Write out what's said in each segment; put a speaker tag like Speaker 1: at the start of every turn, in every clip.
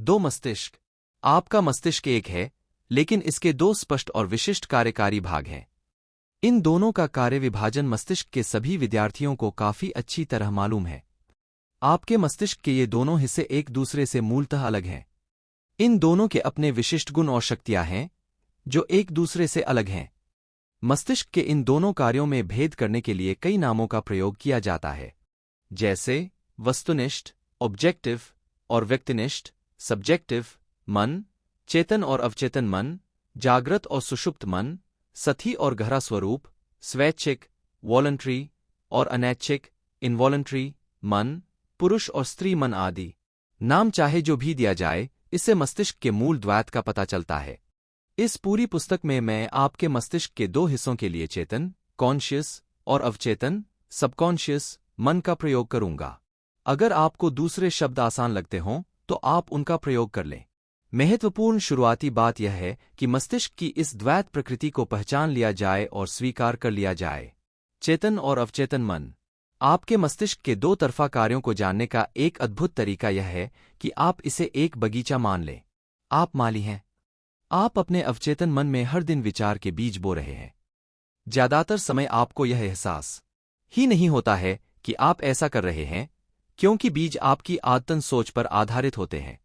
Speaker 1: दो मस्तिष्क। आपका मस्तिष्क एक है, लेकिन इसके दो स्पष्ट और विशिष्ट कार्यकारी भाग हैं। इन दोनों का कार्य विभाजन मस्तिष्क के सभी विद्यार्थियों को काफी अच्छी तरह मालूम है। आपके मस्तिष्क के ये दोनों हिस्से एक दूसरे से मूलतः अलग हैं। इन दोनों के अपने विशिष्ट गुण और शक्तियां हैं, जो एक दूसरे से अलग हैं। मस्तिष्क के इन दोनों कार्यों में भेद करने के लिए कई नामों का प्रयोग किया जाता है, जैसे वस्तुनिष्ठ, ऑब्जेक्टिव, और व्यक्तिनिष्ठ, सब्जेक्टिव मन, चेतन और अवचेतन मन, जागृत और सुषुप्त मन, सतही और गहरा स्वरूप, स्वैच्छिक, वॉलंटरी, और अनैच्छिक, इनवॉलंटरी मन, पुरुष और स्त्री मन आदि। नाम चाहे जो भी दिया जाए, इससे मस्तिष्क के मूल द्वैत का पता चलता है। इस पूरी पुस्तक में मैं आपके मस्तिष्क के दो हिस्सों के लिए चेतन, कॉन्शियस, और अवचेतन, सबकॉन्शियस मन का प्रयोग करूंगा। अगर आपको दूसरे शब्द आसान लगते हों, तो आप उनका प्रयोग कर लें। महत्वपूर्ण शुरुआती बात यह है कि मस्तिष्क की इस द्वैत प्रकृति को पहचान लिया जाए और स्वीकार कर लिया जाए। चेतन और अवचेतन मन। आपके मस्तिष्क के दो तरफा कार्यों को जानने का एक अद्भुत तरीका यह है कि आप इसे एक बगीचा मान लें। आप माली हैं। आप अपने अवचेतन मन में हर दिन विचार के बीज बो रहे हैं। ज्यादातर समय आपको यह एहसास ही नहीं होता है कि आप ऐसा कर रहे हैं, क्योंकि बीज आपकी आदतन सोच पर आधारित होते हैं।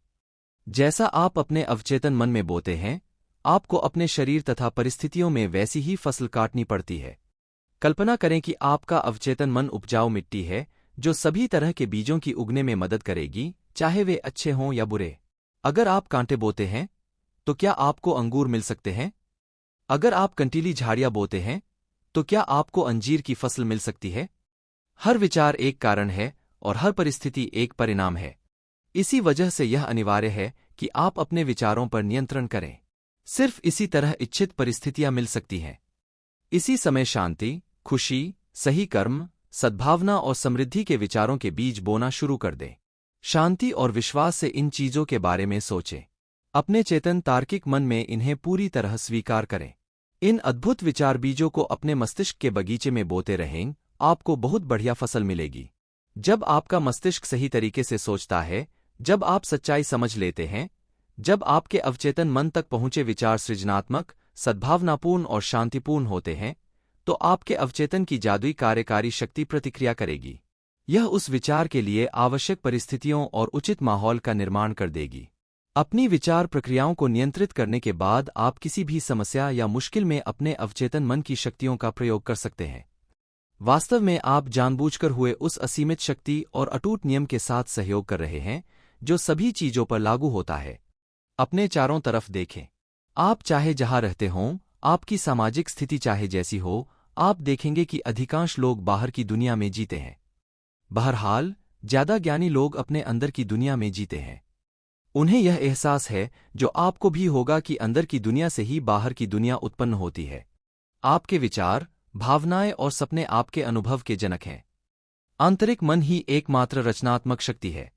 Speaker 1: जैसा आप अपने अवचेतन मन में बोते हैं, आपको अपने शरीर तथा परिस्थितियों में वैसी ही फसल काटनी पड़ती है। कल्पना करें कि आपका अवचेतन मन उपजाऊ मिट्टी है, जो सभी तरह के बीजों की उगने में मदद करेगी, चाहे वे अच्छे हों या बुरे। अगर आप कांटे बोते हैं, तो क्या आपको अंगूर मिल सकते हैं? अगर आप कंटीली झाड़ियां बोते हैं, तो क्या आपको अंजीर की फसल मिल सकती है? हर विचार एक कारण है और हर परिस्थिति एक परिणाम है। इसी वजह से यह अनिवार्य है कि आप अपने विचारों पर नियंत्रण करें। सिर्फ इसी तरह इच्छित परिस्थितियां मिल सकती हैं। इसी समय शांति, खुशी, सही कर्म, सद्भावना और समृद्धि के विचारों के बीज बोना शुरू कर दें। शांति और विश्वास से इन चीजों के बारे में सोचें। अपने चेतन तार्किक मन में इन्हें पूरी तरह स्वीकार करें। इन अद्भुत विचार बीजों को अपने मस्तिष्क के बगीचे में बोते रहें, आपको बहुत बढ़िया फसल मिलेगी। जब आपका मस्तिष्क सही तरीके से सोचता है, जब आप सच्चाई समझ लेते हैं, जब आपके अवचेतन मन तक पहुंचे विचार सृजनात्मक, सद्भावनापूर्ण और शांतिपूर्ण होते हैं, तो आपके अवचेतन की जादुई कार्यकारी शक्ति प्रतिक्रिया करेगी। यह उस विचार के लिए आवश्यक परिस्थितियों और उचित माहौल का निर्माण कर देगी। अपनी विचार प्रक्रियाओं को नियंत्रित करने के बाद आप किसी भी समस्या या मुश्किल में अपने अवचेतन मन की शक्तियों का प्रयोग कर सकते हैं। वास्तव में आप जानबूझकर हुए उस असीमित शक्ति और अटूट नियम के साथ सहयोग कर रहे हैं, जो सभी चीजों पर लागू होता है। अपने चारों तरफ देखें। आप चाहे जहां रहते हों, आपकी सामाजिक स्थिति चाहे जैसी हो, आप देखेंगे कि अधिकांश लोग बाहर की दुनिया में जीते हैं। बहरहाल, ज्यादा ज्ञानी लोग अपने अंदर की दुनिया में जीते हैं। उन्हें यह एहसास है, जो आपको भी होगा, कि अंदर की दुनिया से ही बाहर की दुनिया उत्पन्न होती है। आपके विचार, भावनाएं और सपने आपके अनुभव के जनक हैं। आंतरिक मन ही एकमात्र रचनात्मक शक्ति है।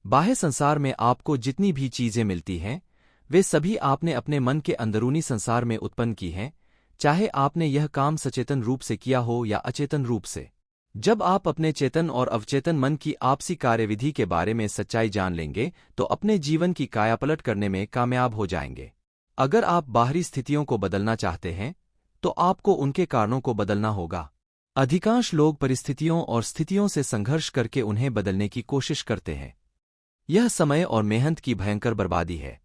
Speaker 1: बाह्य संसार में आपको जितनी भी चीजें मिलती हैं, वे सभी आपने अपने मन के अंदरूनी संसार में उत्पन्न की हैं, चाहे आपने यह काम सचेतन रूप से किया हो या अचेतन रूप से। जब आप अपने चेतन और अवचेतन मन की आपसी कार्यविधि के बारे में सच्चाई जान लेंगे, तो अपने जीवन की कायापलट करने में कामयाब हो जाएंगे। अगर आप बाहरी स्थितियों को बदलना चाहते हैं, तो आपको उनके कारणों को बदलना होगा। अधिकांश लोग परिस्थितियों और स्थितियों से संघर्ष करके उन्हें बदलने की कोशिश करते हैं। यह समय और मेहनत की भयंकर बर्बादी है।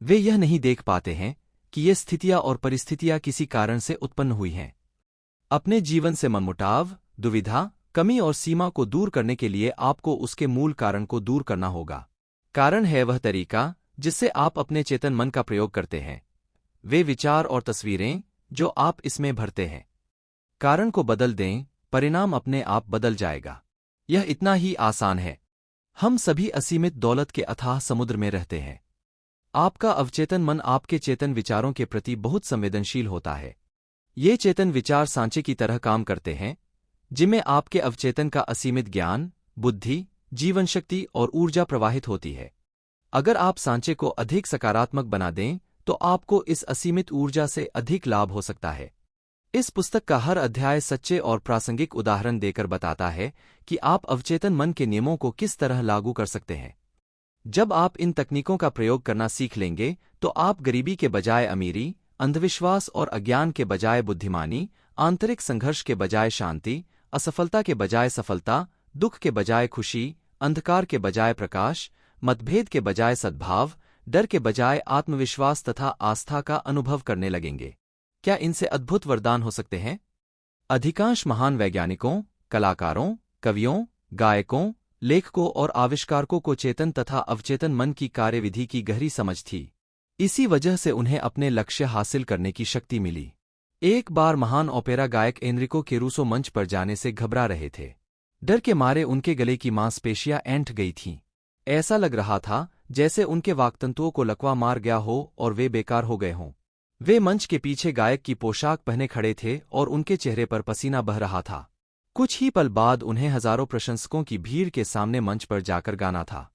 Speaker 1: वे यह नहीं देख पाते हैं कि ये स्थितियां और परिस्थितियां किसी कारण से उत्पन्न हुई हैं। अपने जीवन से मनमुटाव, दुविधा, कमी और सीमा को दूर करने के लिए आपको उसके मूल कारण को दूर करना होगा। कारण है वह तरीका जिससे आप अपने चेतन मन का प्रयोग करते हैं, वे विचार और तस्वीरें जो आप इसमें भरते हैं। कारण को बदल दें, परिणाम अपने आप बदल जाएगा। यह इतना ही आसान है। हम सभी असीमित दौलत के अथाह समुद्र में रहते हैं। आपका अवचेतन मन आपके चेतन विचारों के प्रति बहुत संवेदनशील होता है। ये चेतन विचार सांचे की तरह काम करते हैं, जिनमें आपके अवचेतन का असीमित ज्ञान, बुद्धि, जीवन शक्ति और ऊर्जा प्रवाहित होती है। अगर आप सांचे को अधिक सकारात्मक बना दें, तो आपको इस असीमित ऊर्जा से अधिक लाभ हो सकता है। इस पुस्तक का हर अध्याय सच्चे और प्रासंगिक उदाहरण देकर बताता है कि आप अवचेतन मन के नियमों को किस तरह लागू कर सकते हैं। जब आप इन तकनीकों का प्रयोग करना सीख लेंगे तो आप गरीबी के बजाय अमीरी, अंधविश्वास और अज्ञान के बजाय बुद्धिमानी, आंतरिक संघर्ष के बजाय शांति, असफलता के बजाय सफलता, दुख के बजाय खुशी, अंधकार के बजाय प्रकाश, मतभेद के बजाय सद्भाव, डर के बजाय आत्मविश्वास तथा आस्था का अनुभव करने लगेंगे। क्या इनसे अद्भुत वरदान हो सकते हैं? अधिकांश महान वैज्ञानिकों, कलाकारों, कवियों, गायकों, लेखकों और आविष्कारकों को चेतन तथा अवचेतन मन की कार्यविधि की गहरी समझ थी। इसी वजह से उन्हें अपने लक्ष्य हासिल करने की शक्ति मिली। एक बार महान ओपेरा गायक एनरिको केरूसो मंच पर जाने से घबरा रहे थे। डर के मारे उनके गले की मांसपेशियां ऐंठ गई थीं। ऐसा लग रहा था जैसे उनके वाक्तंतुओं को लकवा मार गया हो और वे बेकार हो गए हों। वे मंच के पीछे गायक की पोशाक पहने खड़े थे और उनके चेहरे पर पसीना बह रहा था। कुछ ही पल बाद उन्हें हजारों प्रशंसकों की भीड़ के सामने मंच पर जाकर गाना था।